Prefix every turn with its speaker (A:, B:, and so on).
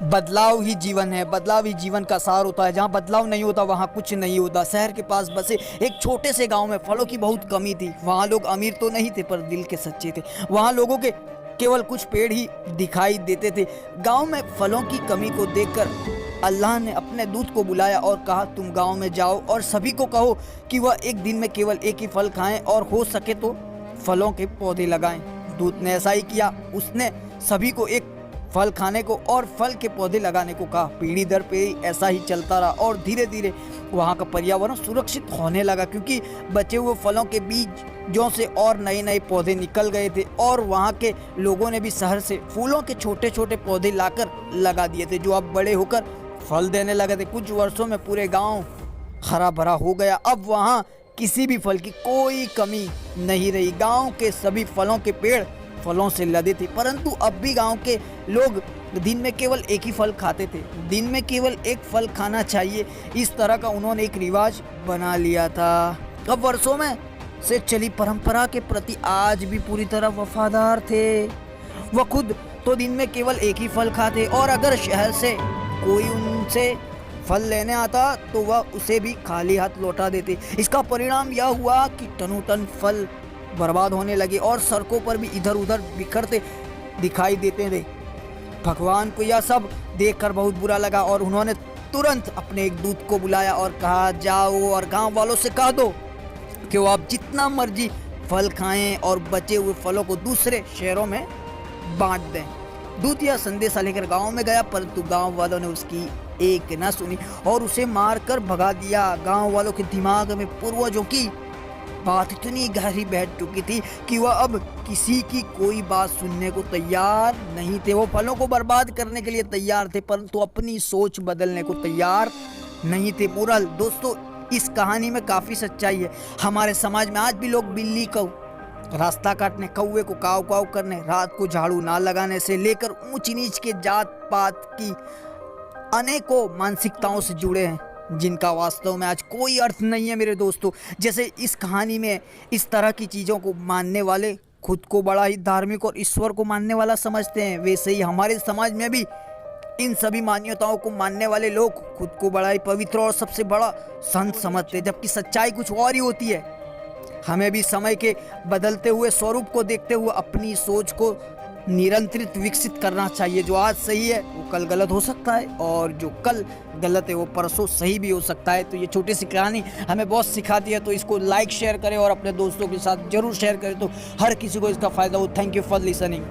A: बदलाव ही जीवन है, बदलाव ही जीवन का सार होता है। जहाँ बदलाव नहीं होता वहाँ कुछ नहीं होता। शहर के पास बसे एक छोटे से गांव में फलों की बहुत कमी थी। वहाँ लोग अमीर तो नहीं थे पर दिल के सच्चे थे। वहाँ लोगों के केवल कुछ पेड़ ही दिखाई देते थे। गांव में फलों की कमी को देखकर अल्लाह ने अपने दूत को बुलाया और कहा, तुम गांव में जाओ और सभी को कहो कि वह एक दिन में केवल एक ही फल खाएं और हो सके तो फलों के पौधे लगाएं। दूत ने ऐसा ही किया। उसने सभी को एक फल खाने को और फल के पौधे लगाने को कहा। पीढ़ी दर पीढ़ी ऐसा ही चलता रहा और धीरे धीरे वहाँ का पर्यावरण सुरक्षित होने लगा, क्योंकि बचे हुए फलों के बीजों से और नए नए पौधे निकल गए थे। और वहाँ के लोगों ने भी शहर से फूलों के छोटे छोटे पौधे लाकर लगा दिए थे, जो अब बड़े होकर फल देने लगे थे। कुछ वर्षों में पूरे गाँव हरा भरा हो गया। अब वहाँ किसी भी फल की कोई कमी नहीं रही। गाँव के सभी फलों के पेड़ फलों से लदे थे, परंतु अब भी गांव के लोग दिन में केवल एक ही फल खाते थे। दिन में केवल एक फल खाना चाहिए, इस तरह का उन्होंने एक रिवाज बना लिया था। अब वर्षों में से चली परंपरा के प्रति आज भी पूरी तरह वफादार थे। वह खुद तो दिन में केवल एक ही फल खाते और अगर शहर से कोई उनसे फल लेने आता तो वह उसे भी खाली हाथ लौटा देते। इसका परिणाम यह हुआ कि टनोटन फल बर्बाद होने लगे और सड़कों पर भी इधर उधर बिखरते दिखाई देते थे। भगवान को यह सब देखकर बहुत बुरा लगा और उन्होंने तुरंत अपने एक दूत को बुलाया और कहा, जाओ और गांव वालों से कह दो कि वो आप जितना मर्जी फल खाएं और बचे हुए फलों को दूसरे शहरों में बांट दें। दूत यह संदेशा लेकर गांव में गया, परंतु गांव वालों ने उसकी एक न सुनी और उसे मारकर भगा दिया। गांव वालों के दिमाग में पूर्वजों की बात इतनी गहरी बैठ चुकी थी कि वह अब किसी की कोई बात सुनने को तैयार नहीं थे। वो फलों को बर्बाद करने के लिए तैयार थे, परंतु अपनी सोच बदलने को तैयार नहीं थे। मोरल दोस्तों, इस कहानी में काफ़ी सच्चाई है। हमारे समाज में आज भी लोग बिल्ली को रास्ता काटने, कौवे को काव काव करने, रात को झाड़ू ना लगाने से लेकर ऊंच नीच के जात पात की अनेकों मानसिकताओं से जुड़े हैं, जिनका वास्तव में आज कोई अर्थ नहीं है मेरे दोस्तों। जैसे इस कहानी में इस तरह की चीज़ों को मानने वाले खुद को बड़ा ही धार्मिक और ईश्वर को मानने वाला समझते हैं, वैसे ही हमारे समाज में भी इन सभी मान्यताओं को मानने वाले लोग खुद को बड़ा ही पवित्र और सबसे बड़ा संत समझते हैं, जबकि सच्चाई कुछ और ही होती है। हमें भी समय के बदलते हुए स्वरूप को देखते हुए अपनी सोच को निरंतरित विकसित करना चाहिए। जो आज सही है वो कल गलत हो सकता है और जो कल गलत है वो परसों सही भी हो सकता है। तो ये छोटी सी कहानी हमें बहुत सिखाती है, तो इसको लाइक शेयर करें और अपने दोस्तों के साथ जरूर शेयर करें तो हर किसी को इसका फ़ायदा हो। Thank you for listening.